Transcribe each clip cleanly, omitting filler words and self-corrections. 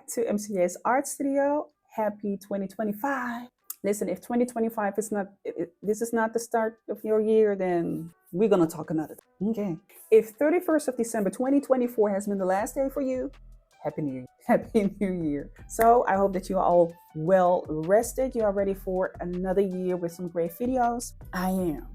to MCA's Art Studio. Happy 2025. Listen, if 2025 is not, this is not the start of your year, then we're going to talk another time. Okay. If 31st of December 2024 has been the last day for you, Happy New Year. Happy New Year. So I hope that you are all well rested. You are ready for another year with some great videos. I am.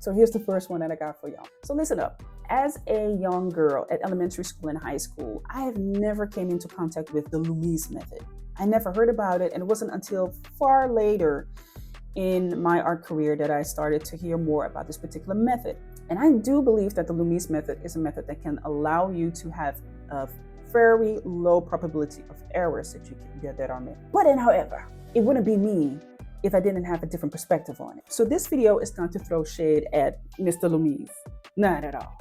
So here's the first one that I got for y'all. So listen up. As a young girl at elementary school and high school, I have never came into contact with the Loomis method. I never heard about it, and it wasn't until far later in my art career that I started to hear more about this particular method. And I do believe that the Loomis method is a method that can allow you to have a very low probability of errors that are made. But then, however, it wouldn't be me if I didn't have a different perspective on it. So this video is not to throw shade at Mr. Loomis, not at all,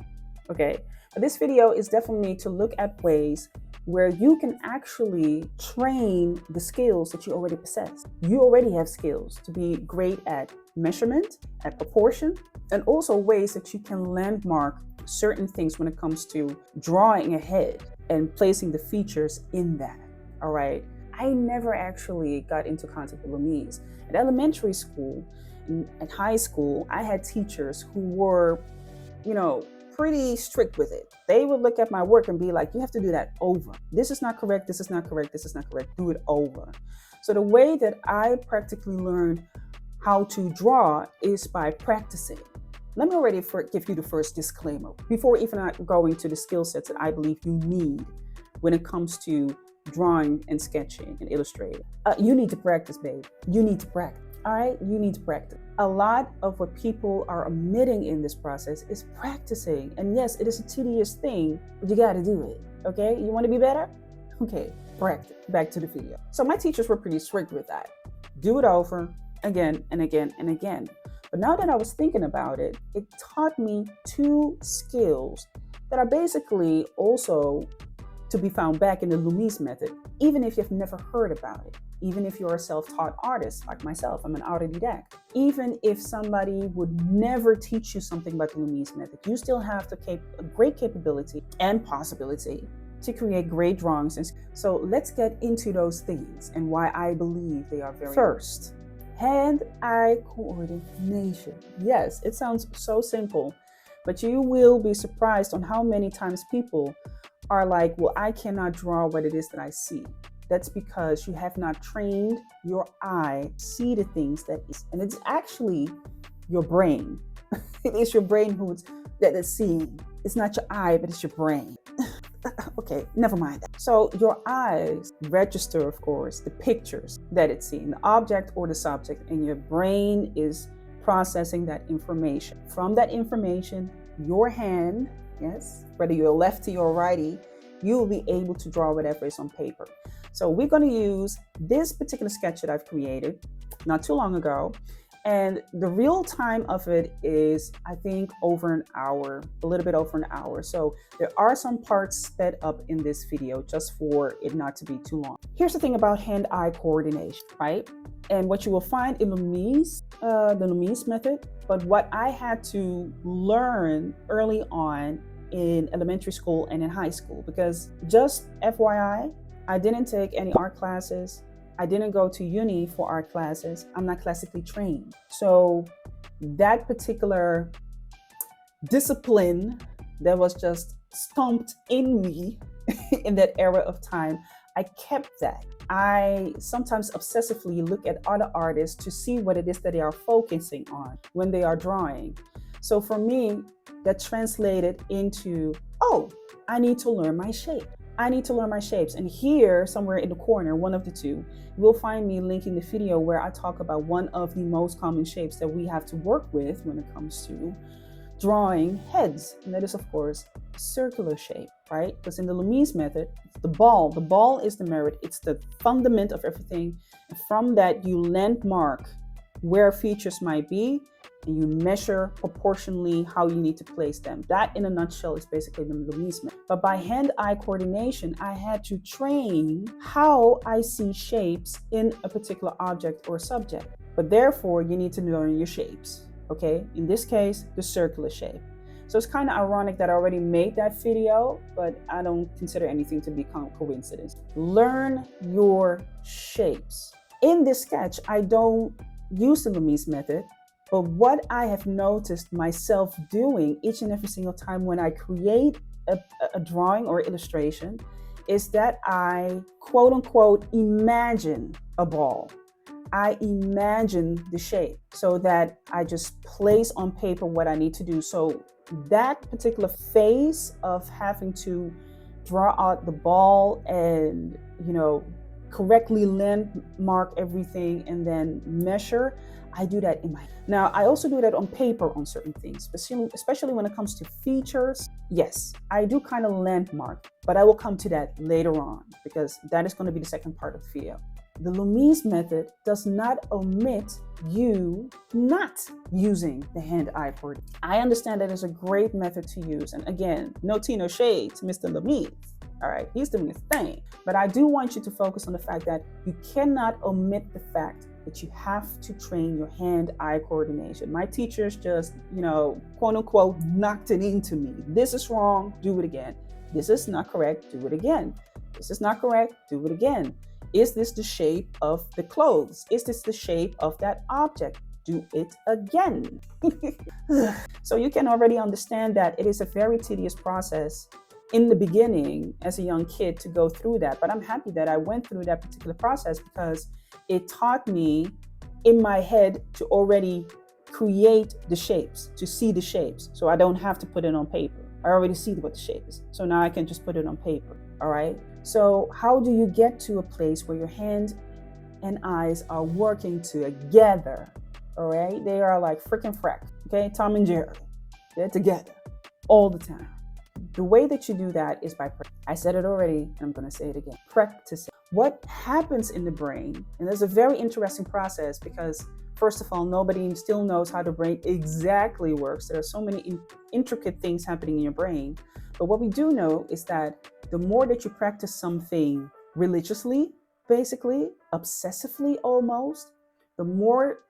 okay? But this video is definitely to look at ways where you can actually train the skills that you already possess. You already have skills to be great at measurement, at proportion, and also ways that you can landmark certain things when it comes to drawing ahead and placing the features in that, all right? I never actually got into contact with Loomis. At elementary school and at high school, I had teachers who were, pretty strict with it. They would look at my work and be like, you have to do that over. This is not correct, this is not correct, this is not correct, do it over. So the way that I practically learned how to draw is by practicing. Let me already give you the first disclaimer before even going to the skill sets that I believe you need when it comes to drawing and sketching and illustrating. You need to practice, babe. You need to practice. All right, you need to practice. A lot of what people are omitting in this process is practicing. And yes, it is a tedious thing, but you got to do it. Okay, you want to be better? Okay, practice. Back to the video. So my teachers were pretty strict with that. Do it over again and again and again. But now that I was thinking about it, it taught me two skills that are basically also to be found back in the Loomis method, even if you've never heard about it. Even if you're a self-taught artist like myself, I'm an autodidact. Even if somebody would never teach you something about the Loomis method, you still have a great capability and possibility to create great drawings. And so let's get into those things and why I believe they are very First, hand-eye coordination. Yes, it sounds so simple, but you will be surprised on how many times people are like, well, I cannot draw what it is that I see. That's because you have not trained your eye to see the things that is, and it's actually your brain. It is your brain that is seeing. It's not your eye, but it's your brain. Okay, never mind that. So your eyes register, of course, the pictures that it's seeing, the object or the subject, and your brain is processing that information. From that information, your hand, yes, whether you're lefty or righty, you will be able to draw whatever is on paper. So we're going to use this particular sketch that I've created not too long ago. And the real time of it is, I think, over an hour, a little bit over an hour. So there are some parts sped up in this video just for it not to be too long. Here's the thing about hand-eye coordination, right? And what you will find in Loomis, the Loomis method, but what I had to learn early on in elementary school and in high school, because just FYI, I didn't take any art classes. I didn't go to uni for art classes. I'm not classically trained. So that particular discipline that was just stomped in me in that era of time, I kept that. I sometimes obsessively look at other artists to see what it is that they are focusing on when they are drawing. So for me, that translated into, oh, I need to learn my shape. I need to learn my shapes. And here, somewhere in the corner, one of the two, you will find me linking the video where I talk about one of the most common shapes that we have to work with when it comes to drawing heads. And that is, of course, circular shape, right? Because in the Loomis method, the ball is the merit. It's the fundament of everything. And from that, you landmark where features might be, and you measure proportionally how you need to place them. That, in a nutshell, is basically the Loomis method. But by hand-eye coordination, I had to train how I see shapes in a particular object or subject. But therefore, you need to learn your shapes, okay? In this case, the circular shape. So it's kind of ironic that I already made that video, but I don't consider anything to be coincidence. Learn your shapes. In this sketch, I don't use the Loomis method, but what I have noticed myself doing each and every single time when I create a drawing or illustration is that I, quote unquote, imagine a ball. I imagine the shape so that I just place on paper what I need to do. So that particular phase of having to draw out the ball and, correctly landmark everything and then measure, I do that in my head. Now, I also do that on paper on certain things, especially when it comes to features. Yes, I do kind of landmark, but I will come to that later on because that is going to be the second part of the video. The Loomis method does not omit you not using the hand-eye coordination. I understand that is a great method to use. And again, no tea, no shade to Mr. Loomis. All right, he's doing his thing. But I do want you to focus on the fact that you cannot omit the fact that you have to train your hand-eye coordination. My teachers just, quote unquote, knocked it into me. This is wrong, do it again. This is not correct, do it again. This is not correct, do it again. Is this the shape of the clothes? Is this the shape of that object? Do it again. So you can already understand that it is a very tedious process in the beginning as a young kid to go through that. But I'm happy that I went through that particular process because it taught me in my head to already create the shapes, to see the shapes. So I don't have to put it on paper. I already see what the shape is. So now I can just put it on paper. All right. So how do you get to a place where your hand and eyes are working together? All right. They are like freaking frack. Okay. Tom and Jerry. They're together all the time. The way that you do that is by practice. I said it already, and I'm going to say it again. Practice. What happens in the brain, and there's a very interesting process because, first of all, nobody still knows how the brain exactly works. There are so many intricate things happening in your brain. But what we do know is that the more that you practice something religiously, basically, obsessively almost, the more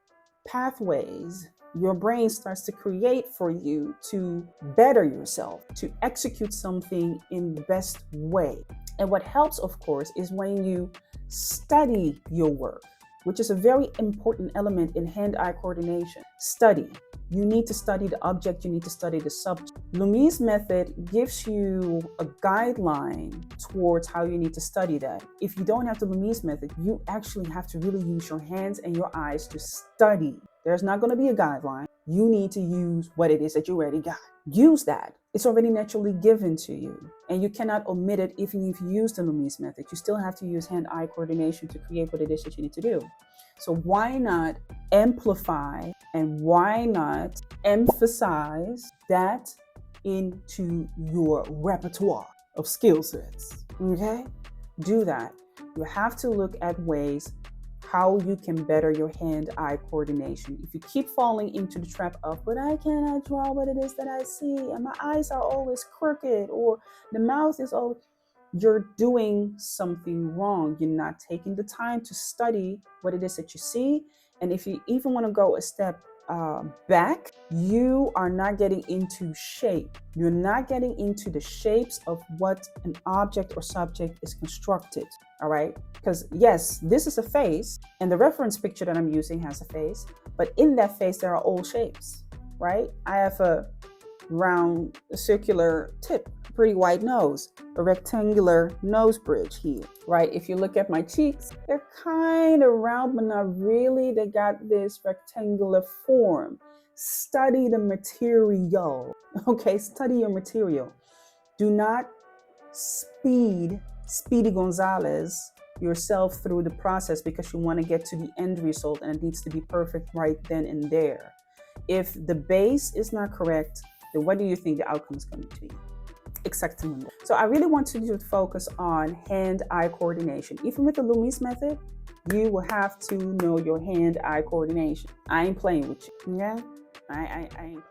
pathways your brain starts to create for you to better yourself, to execute something in the best way. And what helps, of course, is when you study your work, which is a very important element in hand-eye coordination. Study. You need to study the object, you need to study the subject. Loomis method gives you a guideline towards how you need to study that. If you don't have the Loomis method, you actually have to really use your hands and your eyes to study. There's not going to be a guideline. You need to use what it is that you already got. Use that. It's already naturally given to you. And you cannot omit it even if you use the Loomis method. You still have to use hand-eye coordination to create what it is that you need to do. So why not amplify and why not emphasize that into your repertoire of skill sets? Okay? Do that. You have to look at ways how you can better your hand-eye coordination. If you keep falling into the trap of, but I cannot draw what it is that I see, and my eyes are always crooked, or the mouth is always, you're doing something wrong. You're not taking the time to study what it is that you see. And if you even want to go a step back, you are not getting into shape. You're not getting into the shapes of what an object or subject is constructed. All right. Because yes, this is a face, and the reference picture that I'm using has a face, but in that face, there are all shapes, right? I have a round, circular tip, pretty white nose, a rectangular nose bridge here, right? If you look at my cheeks, they're kind of round, but not really. They got this rectangular form. Study the material, okay? Study your material. Do not Speedy Gonzalez yourself through the process because you want to get to the end result and it needs to be perfect right then and there. If the base is not correct, then what do you think the outcome is going to be? Exactamente. So I really want you to focus on hand-eye coordination. Even with the Loomis method, you will have to know your hand-eye coordination. I ain't playing with you. Yeah, I ain't playing.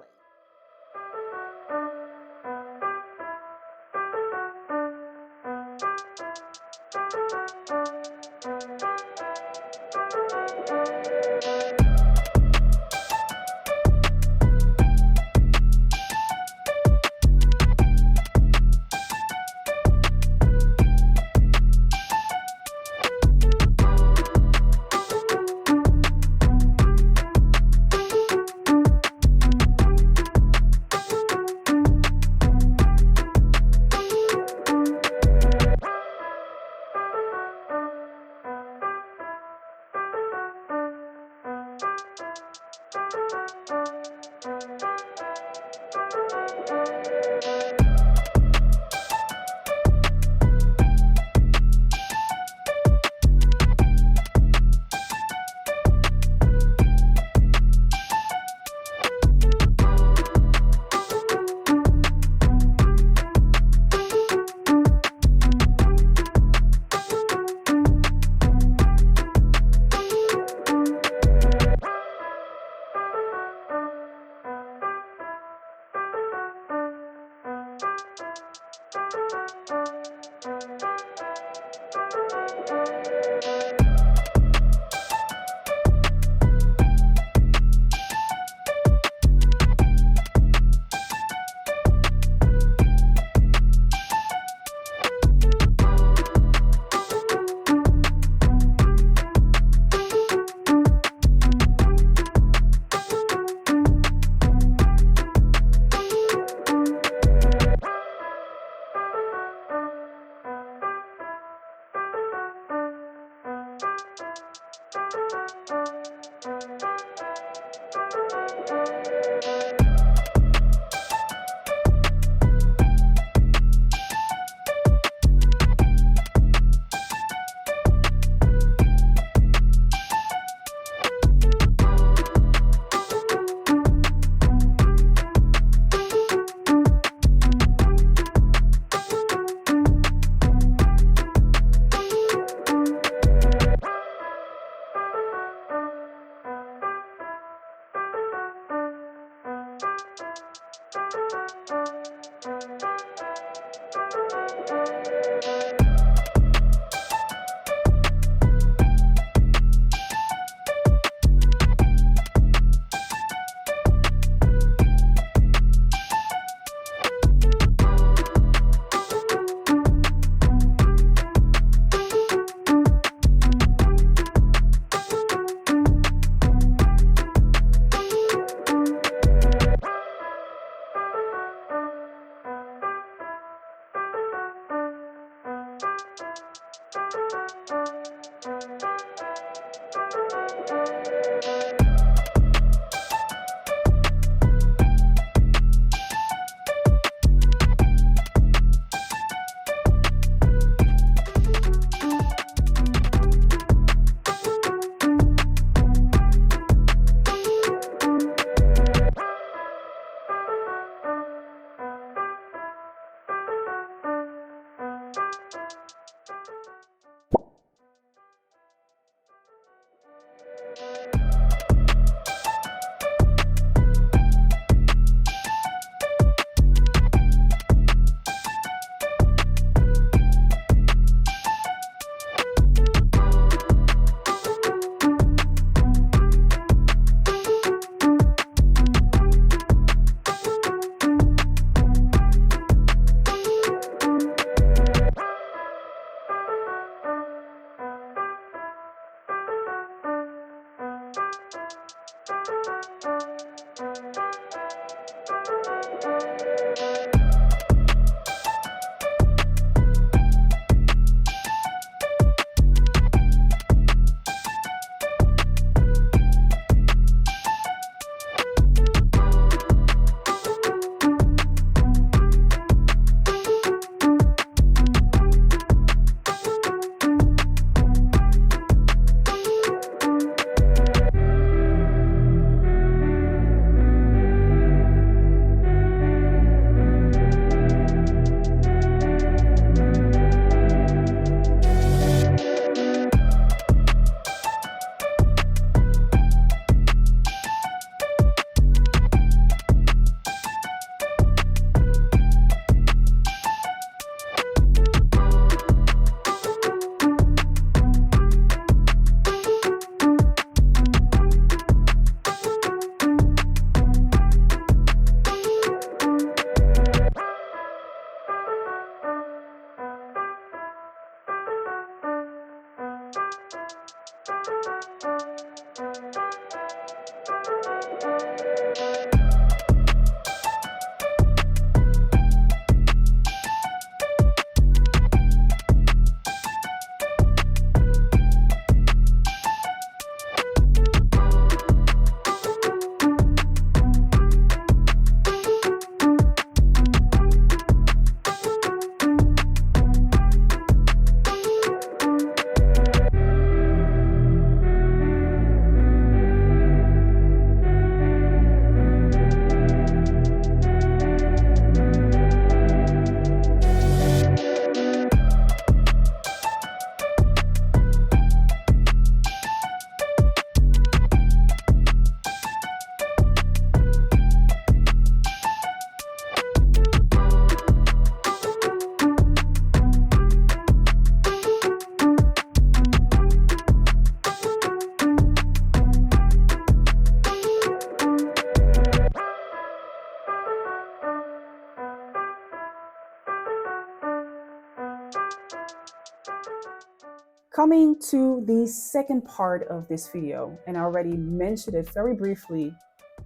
Coming to the second part of this video, and I already mentioned it very briefly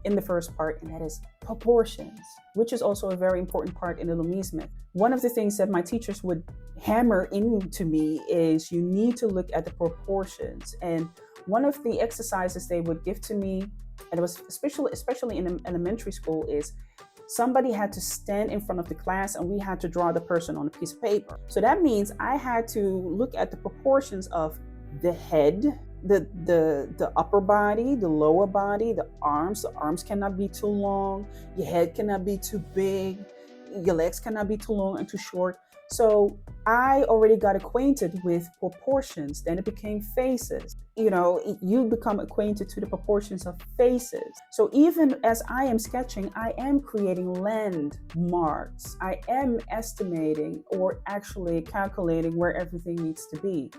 in the first part, and that is proportions, which is also a very important part in the Loomis method. One of the things that my teachers would hammer into me is you need to look at the proportions. And one of the exercises they would give to me, and it was especially in elementary school, is somebody had to stand in front of the class and we had to draw the person on a piece of paper. So that means I had to look at the proportions of the head, the upper body, the lower body, the arms. The arms cannot be too long, your head cannot be too big, your legs cannot be too long and too short. So I already got acquainted with proportions. Then it became faces. You become acquainted to the proportions of faces. So even as I am sketching, I am creating landmarks. I am estimating or actually calculating where everything needs to be.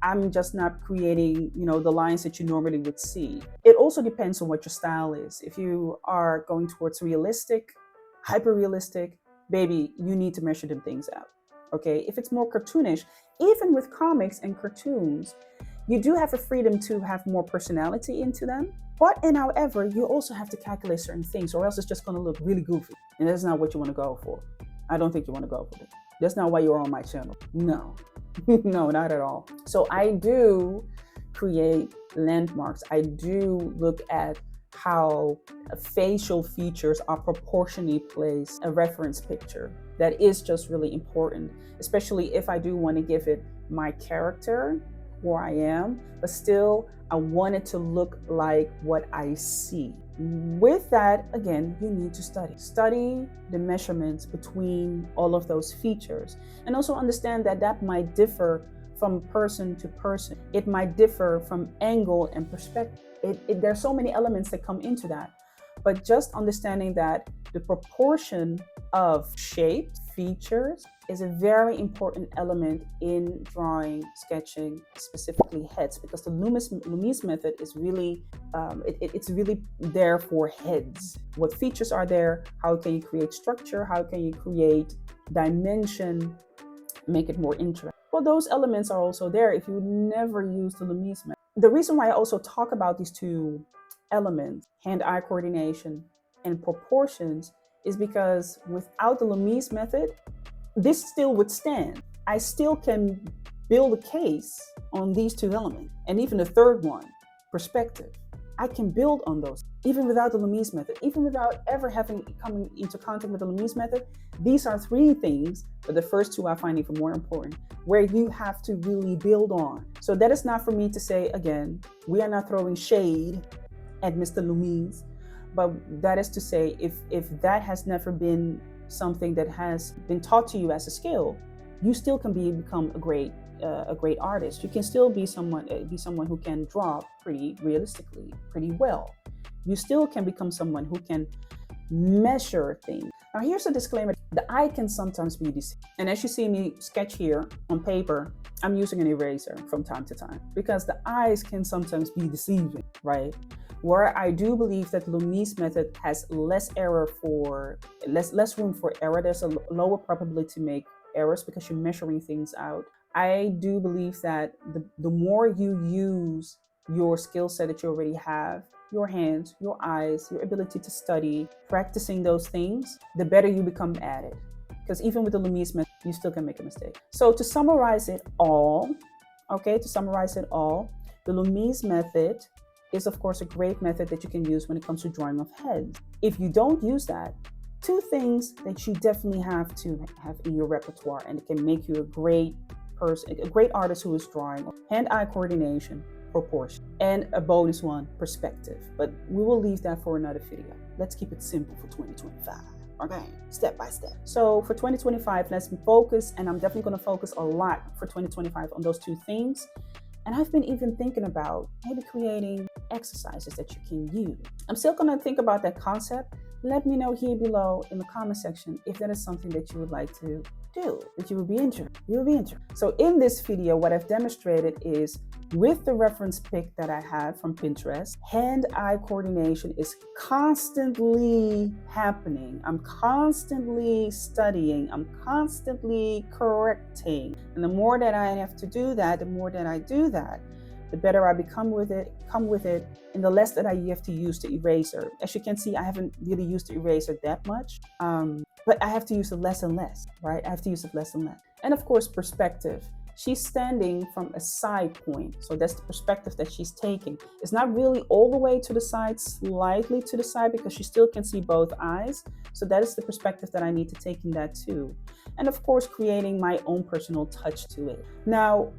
I'm just not creating, the lines that you normally would see. It also depends on what your style is. If you are going towards realistic, hyper-realistic, baby, you need to measure them things out. Okay, if it's more cartoonish, even with comics and cartoons, you do have a freedom to have more personality into them. But however, you also have to calculate certain things, or else it's just going to look really goofy. And that's not what you want to go for. I don't think you want to go for it. That's not why you're on my channel. No, no, not at all. So I do create landmarks. I do look at how facial features are proportionally placed, a reference picture. That is just really important, especially if I do want to give it my character, who I am, but still I want it to look like what I see. With that, again, you need to study the measurements between all of those features, and also understand that that might differ from person to person. It might differ from angle and perspective. There are so many elements that come into that, but just understanding that the proportion of shapes, features, is a very important element in drawing, sketching, specifically heads, because the Loomis method is really, it's really there for heads. What features are there? How can you create structure? How can you create dimension? Make it more interesting. Well, those elements are also there if you never use the Loomis method. The reason why I also talk about these two elements, hand-eye coordination and proportions, is because without the Loomis method, this still would stand. I still can build a case on these two elements. And even the third one, perspective, I can build on those, even without the Loomis method, even without ever coming into contact with the Loomis method. These are three things, but the first two I find even more important, where you have to really build on. So that is not for me to say, again, we are not throwing shade at Mr. Loomis, but that is to say, if that has never been something that has been taught to you as a skill, you still can become a great artist. You can still be someone who can draw pretty realistically, pretty well. You still can become someone who can measure things. Now here's a disclaimer: the eye can sometimes be deceived. And as you see me sketch here on paper, I'm using an eraser from time to time because the eyes can sometimes be deceiving, right? Where I do believe that Loomis method has less room for error. There's a lower probability to make errors because you're measuring things out. I do believe that the more you use your skill set that you already have, your hands, your eyes, your ability to study, practicing those things, the better you become at it. Because even with the Loomis method, you still can make a mistake. So to summarize it all, the Loomis method is of course a great method that you can use when it comes to drawing of heads. If you don't use that, two things that you definitely have to have in your repertoire, and it can make you a great person, a great artist who is drawing: hand-eye coordination, proportion, and a bonus one, perspective. But we will leave that for another video. Let's keep it simple for 2025. Okay, step by step. So for 2025, let's focus, and I'm definitely going to focus a lot for 2025 on those two things. And I've been even thinking about maybe creating exercises that you can use. I'm still going to think about that concept. Let me know here below in the comment section if that is something that you would like to do, that you would be interested. So in this video, what I've demonstrated is with the reference pic that I had from Pinterest, hand-eye coordination is constantly happening. I'm constantly studying. I'm constantly correcting. And the more that I have to do that, the more that I do that, the better I become with it, and the less that I have to use the eraser. As you can see, I haven't really used the eraser that much, but I have to use it less and less, right? I have to use it less and less. And of course, perspective. She's standing from a side point. So that's the perspective that she's taking. It's not really all the way to the side, slightly to the side, because she still can see both eyes. So that is the perspective that I need to take in that too. And of course, creating my own personal touch to it. Now,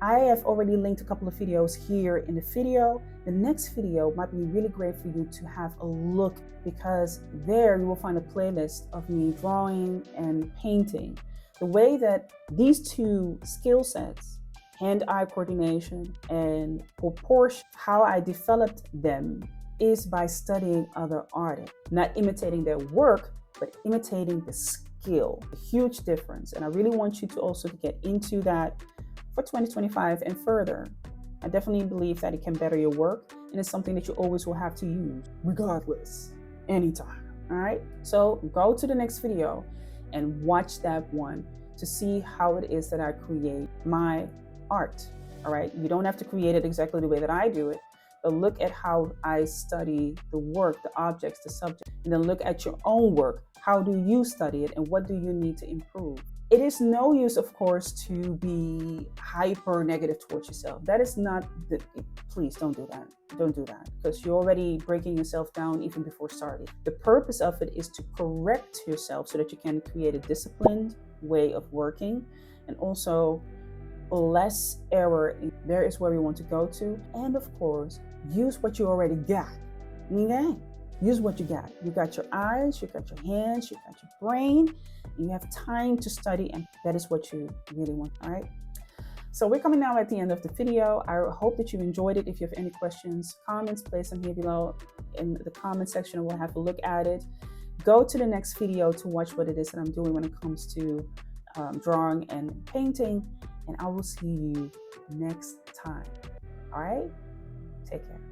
I have already linked a couple of videos here in the video. The next video might be really great for you to have a look, because there you will find a playlist of me drawing and painting. The way that these two skill sets, hand-eye coordination and proportion, how I developed them is by studying other artists, not imitating their work, but imitating the skill. A huge difference. And I really want you to also get into that for 2025 and further. I definitely believe that it can better your work, and it's something that you always will have to use, regardless, anytime. All right, so go to the next video and watch that one to see how it is that I create my art. All right, you don't have to create it exactly the way that I do it, but look at how I study the work, the objects, the subject, and then look at your own work. How do you study it, and what do you need to improve? It is no use, of course, to be hyper negative towards yourself. That is not please don't do that. Don't do that, because you're already breaking yourself down even before starting. The purpose of it is to correct yourself so that you can create a disciplined way of working, and also less error. There is where we want to go to. And of course, use what you already got. Okay? Use what you got. You got your eyes, you got your hands, you got your brain, you have time to study, and that is what you really want, all right? So we're coming now at the end of the video. I hope that you enjoyed it. If you have any questions, comments, place them here below in the comment section, and we'll have a look at it. Go to the next video to watch what it is that I'm doing when it comes to drawing and painting, and I will see you next time, all right? Take care.